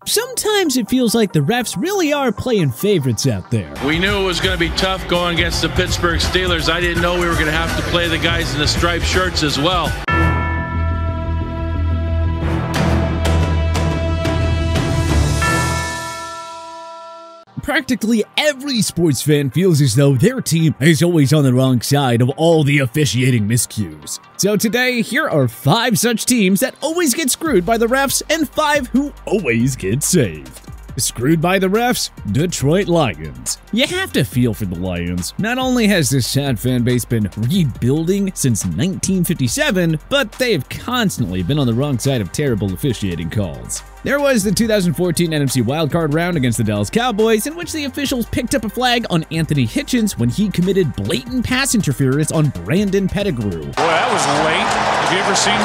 Sometimes it feels like the refs really are playing favorites out there. We knew it was going to be tough going against the Pittsburgh Steelers. I didn't know we were going to have to play the guys in the striped shirts as well. Practically every sports fan feels as though their team is always on the wrong side of all the officiating miscues. So today, here are 5 such teams that always get screwed by the refs and 5 who always get saved. Screwed by the refs? Detroit Lions. You have to feel for the Lions. Not only has this sad fan base been rebuilding since 1957, but they've constantly been on the wrong side of terrible officiating calls. There was the 2014 NFC wildcard round against the Dallas Cowboys, in which the officials picked up a flag on Anthony Hitchens when he committed blatant pass interference on Brandon Pettigrew. Boy, that was late. Have you ever seen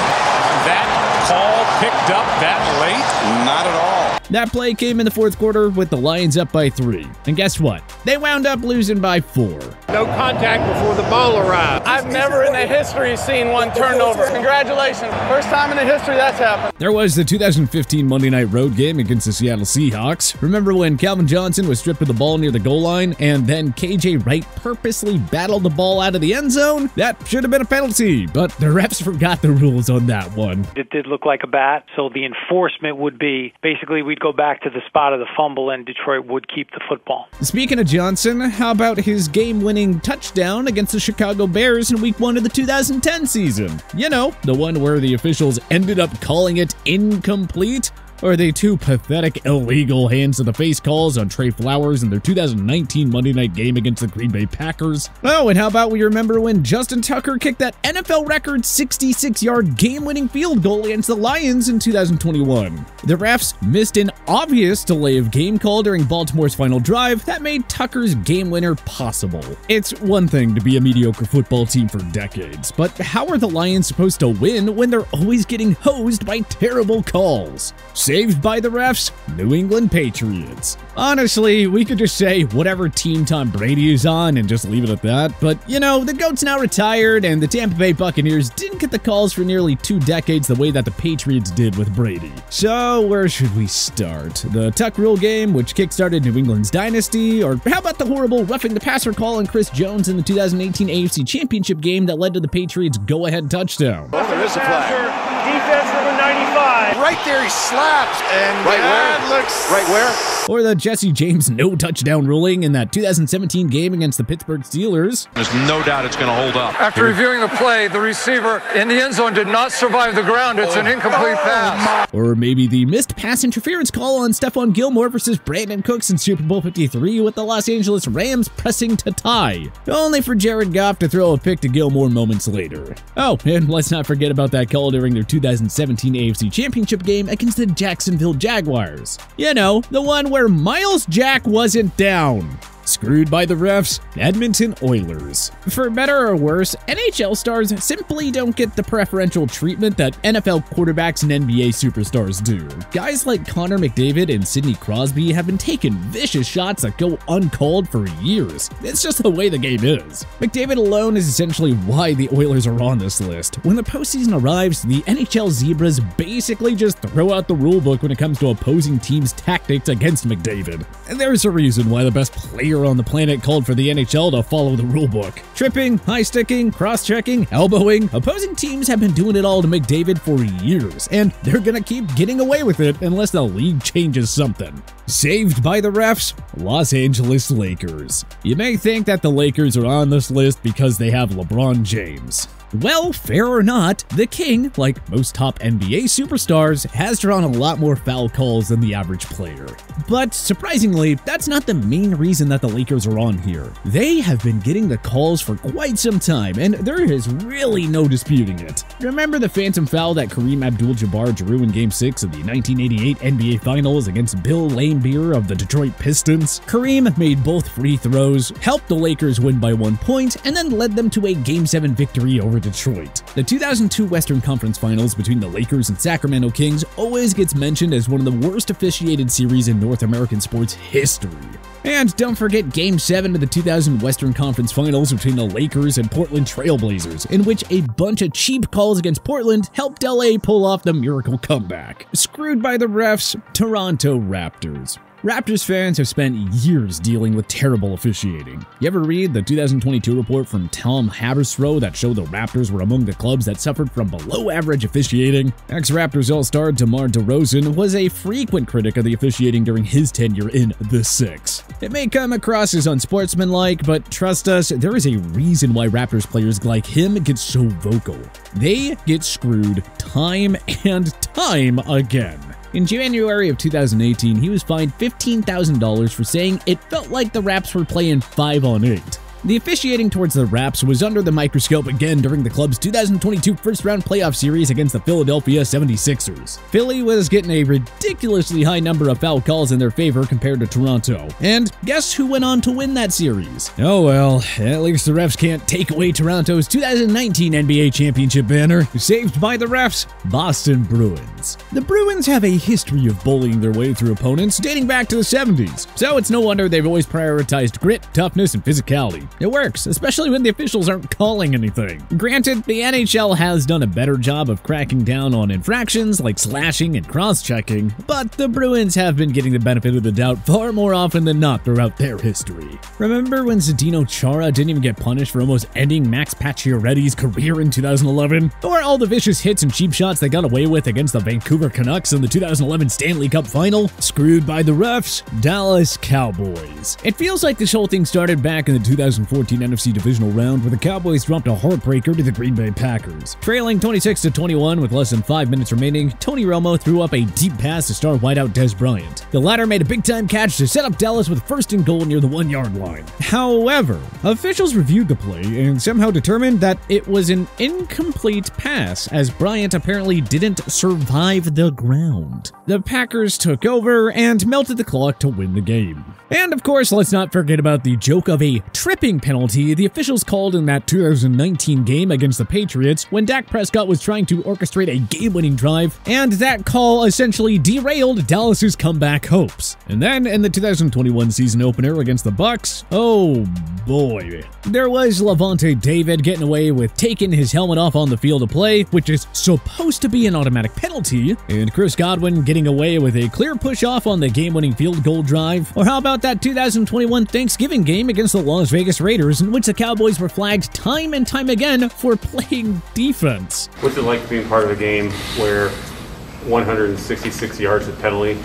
that call picked up that late? Not at all. That play came in the 4th quarter with the Lions up by 3. And guess what? They wound up losing by 4. No contact before the ball arrived. I've never in the history seen one turned over. Congratulations. First time in the history that's happened. There was the 2015 Monday Night road game against the Seattle Seahawks. Remember when Calvin Johnson was stripped of the ball near the goal line and then KJ Wright purposely battled the ball out of the end zone? That should have been a penalty, but the refs forgot the rules on that one. It did look like a bat, so the enforcement would be basically we'd go back to the spot of the fumble and Detroit would keep the football. Speaking of Johnson, how about his game-winning touchdown against the Chicago Bears in Week 1 of the 2010 season? You know, the one where the officials ended up calling it incomplete? Or the 2 pathetic illegal hands-to-the-face calls on Trey Flowers in their 2019 Monday Night game against the Green Bay Packers? Oh, and how about we remember when Justin Tucker kicked that NFL record 66-yard game-winning field goal against the Lions in 2021? The refs missed an obvious delay of game call during Baltimore's final drive that made Tucker's game winner possible. It's one thing to be a mediocre football team for decades, but how are the Lions supposed to win when they're always getting hosed by terrible calls? Saved by the refs? New England Patriots. Honestly, we could just say whatever team Tom Brady is on and just leave it at that, but you know, the GOAT's now retired and the Tampa Bay Buccaneers didn't get the calls for nearly 2 decades the way that the Patriots did with Brady. So where should we start? The Tuck Rule game, which kickstarted New England's dynasty, or how about the horrible roughing the passer call on Chris Jones in the 2018 AFC Championship game that led to the Patriots' go-ahead touchdown? Oh, there is a flag. Defense number 95. Right there, he slaps. And right where? Looks right where? Or the Jesse James no touchdown ruling in that 2017 game against the Pittsburgh Steelers. There's no doubt it's going to hold up. After reviewing the play, the receiver in the end zone did not survive the ground. It's an incomplete pass. Or maybe the missed pass interference call on Stephon Gilmore versus Brandon Cooks in Super Bowl 53 with the Los Angeles Rams pressing to tie, only for Jared Goff to throw a pick to Gilmore moments later. Oh, and let's not forget about that call during their 2017 AFC Championship game against the Jacksonville Jaguars. You know, the one where Miles Jack wasn't down. Screwed by the refs? Edmonton Oilers. For better or worse, NHL stars simply don't get the preferential treatment that NFL quarterbacks and NBA superstars do. Guys like Connor McDavid and Sidney Crosby have been taking vicious shots that go uncalled for years. It's just the way the game is. McDavid alone is essentially why the Oilers are on this list. When the postseason arrives, the NHL Zebras basically just throw out the rulebook when it comes to opposing teams' tactics against McDavid. And there's a reason why the best player on the planet called for the NHL to follow the rulebook. Tripping, high-sticking, cross-checking, elbowing, opposing teams have been doing it all to McDavid for years, and they're gonna keep getting away with it unless the league changes something. Saved by the refs? Los Angeles Lakers. You may think that the Lakers are on this list because they have LeBron James. Well, fair or not, the King, like most top NBA superstars, has drawn a lot more foul calls than the average player. But surprisingly, that's not the main reason that the Lakers are on here. They have been getting the calls for quite some time, and there is really no disputing it. Remember the phantom foul that Kareem Abdul-Jabbar drew in Game 6 of the 1988 NBA Finals against Bill Lame Beer of the Detroit Pistons. Kareem made both free throws, helped the Lakers win by 1 point, and then led them to a Game 7 victory over Detroit. The 2002 Western Conference Finals between the Lakers and Sacramento Kings always gets mentioned as one of the worst officiated series in North American sports history. And don't forget Game 7 of the 2000 Western Conference Finals between the Lakers and Portland Trail Blazers, in which a bunch of cheap calls against Portland helped LA pull off the miracle comeback. Screwed by the refs, Toronto Raptors. Raptors fans have spent years dealing with terrible officiating. You ever read the 2022 report from Tom Haberstroh that showed the Raptors were among the clubs that suffered from below-average officiating? Ex-Raptors All-Star DeMar DeRozan was a frequent critic of the officiating during his tenure in the Six. It may come across as unsportsmanlike, but trust us, there is a reason why Raptors players like him get so vocal. They get screwed time and time again. In January of 2018, he was fined $15,000 for saying it felt like the Raps were playing 5-on-8. The officiating towards the Raps was under the microscope again during the club's 2022 first-round playoff series against the Philadelphia 76ers. Philly was getting a ridiculously high number of foul calls in their favor compared to Toronto. And guess who went on to win that series? Oh well, at least the refs can't take away Toronto's 2019 NBA championship banner. Saved by the refs, Boston Bruins. The Bruins have a history of bullying their way through opponents dating back to the 70s, so it's no wonder they've always prioritized grit, toughness, and physicality. It works, especially when the officials aren't calling anything. Granted, the NHL has done a better job of cracking down on infractions like slashing and cross-checking, but the Bruins have been getting the benefit of the doubt far more often than not throughout their history. Remember when Zdeno Chara didn't even get punished for almost ending Max Pacioretty's career in 2011? Or all the vicious hits and cheap shots they got away with against the Vancouver Canucks in the 2011 Stanley Cup Final? Screwed by the refs, Dallas Cowboys. It feels like this whole thing started back in the 2014 NFC Divisional Round where the Cowboys dropped a heartbreaker to the Green Bay Packers. Trailing 26-21 with less than 5 minutes remaining, Tony Romo threw up a deep pass to star wideout Dez Bryant. The latter made a big-time catch to set up Dallas with first and goal near the 1-yard line. However, officials reviewed the play and somehow determined that it was an incomplete pass as Bryant apparently didn't survive the ground. The Packers took over and melted the clock to win the game. And of course, let's not forget about the joke of a tripping penalty the officials called in that 2019 game against the Patriots when Dak Prescott was trying to orchestrate a game-winning drive, and that call essentially derailed Dallas's comeback hopes. And then in the 2021 season opener against the Bucks, oh boy. There was Levante David getting away with taking his helmet off on the field of play, which is supposed to be an automatic penalty, and Chris Godwin getting away with a clear push-off on the game-winning field goal drive. Or how about that 2021 Thanksgiving game against the Las Vegas Raiders, in which the Cowboys were flagged time and time again for playing defense. What's it like being part of a game where 166 yards of penalty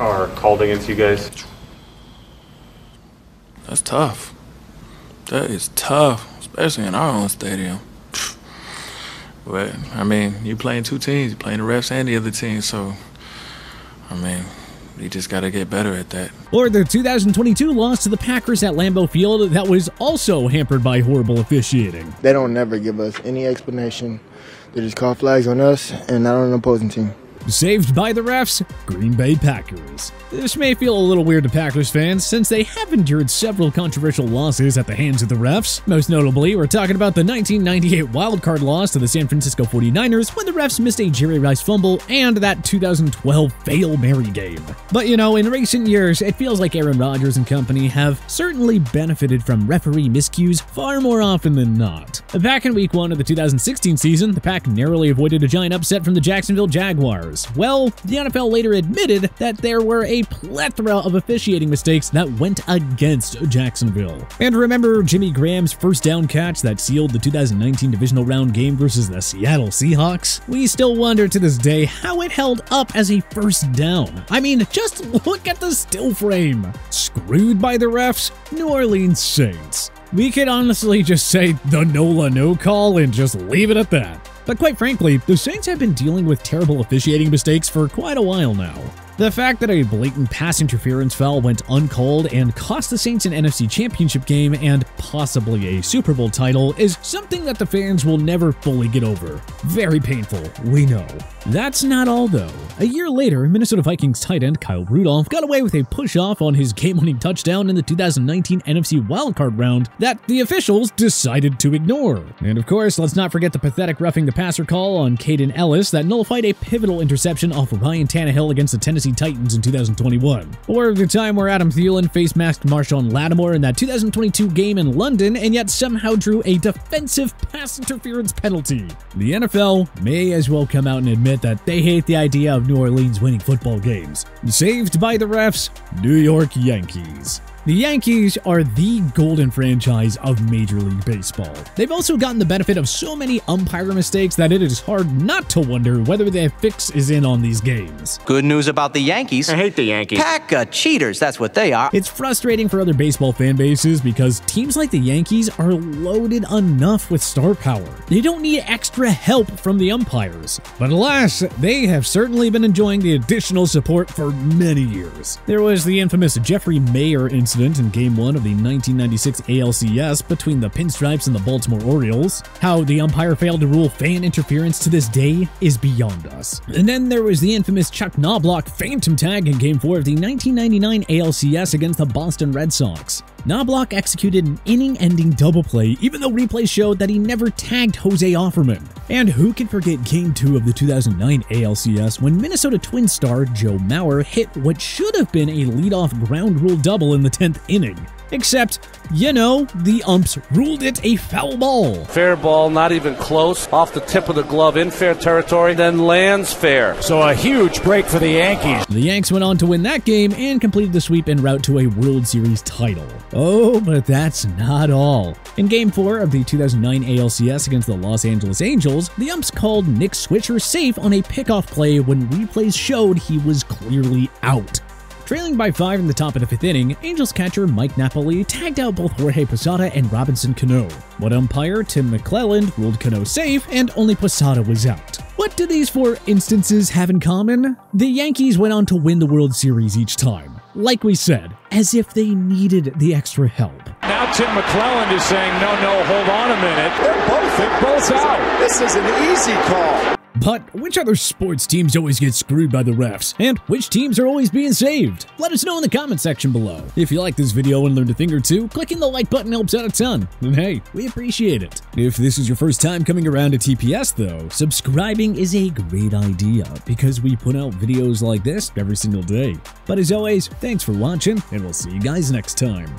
are called against you guys? That's tough. That is tough, especially in our own stadium. But, I mean, you're playing two teams. You're playing the refs and the other team, so, I mean, you just got to get better at that. Or the 2022 loss to the Packers at Lambeau Field that was also hampered by horrible officiating. They don't never give us any explanation. They just call flags on us and not on the opposing team. Saved by the refs, Green Bay Packers. This may feel a little weird to Packers fans since they have endured several controversial losses at the hands of the refs. Most notably, we're talking about the 1998 wildcard loss to the San Francisco 49ers when the refs missed a Jerry Rice fumble and that 2012 Hail Mary game. But you know, in recent years, it feels like Aaron Rodgers and company have certainly benefited from referee miscues far more often than not. Back in week 1 of the 2016 season, the Pack narrowly avoided a giant upset from the Jacksonville Jaguars. Well, the NFL later admitted that there were a plethora of officiating mistakes that went against Jacksonville. And remember Jimmy Graham's first down catch that sealed the 2019 divisional round game versus the Seattle Seahawks? We still wonder to this day how it held up as a first down. I mean, just look at the still frame. Screwed by the refs, New Orleans Saints. We could honestly just say the NOLA no call and just leave it at that. But quite frankly, the Saints have been dealing with terrible officiating mistakes for quite a while now. The fact that a blatant pass interference foul went uncalled and cost the Saints an NFC Championship game and possibly a Super Bowl title is something that the fans will never fully get over. Very painful, we know. That's not all, though. A year later, Minnesota Vikings tight end Kyle Rudolph got away with a push-off on his game-winning touchdown in the 2019 NFC wildcard round that the officials decided to ignore. And of course, let's not forget the pathetic roughing the passer call on Caden Ellis that nullified a pivotal interception off of Ryan Tannehill against the Tennessee Titans in 2021. Or the time where Adam Thielen face-masked Marshawn Lattimore in that 2022 game in London and yet somehow drew a defensive pass interference penalty. The NFL may as well come out and admit that they hate the idea of New Orleans winning football games. Saved by the refs, New York Yankees. The Yankees are the golden franchise of Major League Baseball. They've also gotten the benefit of so many umpire mistakes that it is hard not to wonder whether their fix is in on these games. Good news about the Yankees. I hate the Yankees. Pack of cheaters, that's what they are. It's frustrating for other baseball fan bases because teams like the Yankees are loaded enough with star power. They don't need extra help from the umpires. But alas, they have certainly been enjoying the additional support for many years. There was the infamous Jeffrey Mayer incident in Game 1 of the 1996 ALCS between the Pinstripes and the Baltimore Orioles. How the umpire failed to rule fan interference to this day is beyond us. And then there was the infamous Chuck Knobloch phantom tag in Game 4 of the 1999 ALCS against the Boston Red Sox. Knobloch executed an inning-ending double play even though replays showed that he never tagged Jose Offerman. And who can forget Game 2 of the 2009 ALCS when Minnesota Twins star Joe Mauer hit what should have been a leadoff ground rule double in the 10th inning. Except, you know, the umps ruled it a foul ball. Fair ball, not even close, off the tip of the glove in fair territory, then lands fair. So a huge break for the Yankees. The Yanks went on to win that game and completed the sweep en route to a World Series title. Oh, but that's not all. In Game 4 of the 2009 ALCS against the Los Angeles Angels, the umps called Nick Switcher safe on a pickoff play when replays showed he was clearly out. Trailing by 5 in the top of the 5th inning, Angels catcher Mike Napoli tagged out both Jorge Posada and Robinson Cano. But umpire Tim McClelland ruled Cano safe and only Posada was out. What do these 4 instances have in common? The Yankees went on to win the World Series each time. Like we said, as if they needed the extra help. Now Tim McClelland is saying, no, hold on a minute. They're both out. This is an easy call. But which other sports teams always get screwed by the refs? And which teams are always being saved? Let us know in the comment section below. If you like this video and learned a thing or two, clicking the like button helps out a ton. And hey, we appreciate it. If this is your first time coming around to TPS though, subscribing is a great idea because we put out videos like this every single day. But as always, thanks for watching and we'll see you guys next time.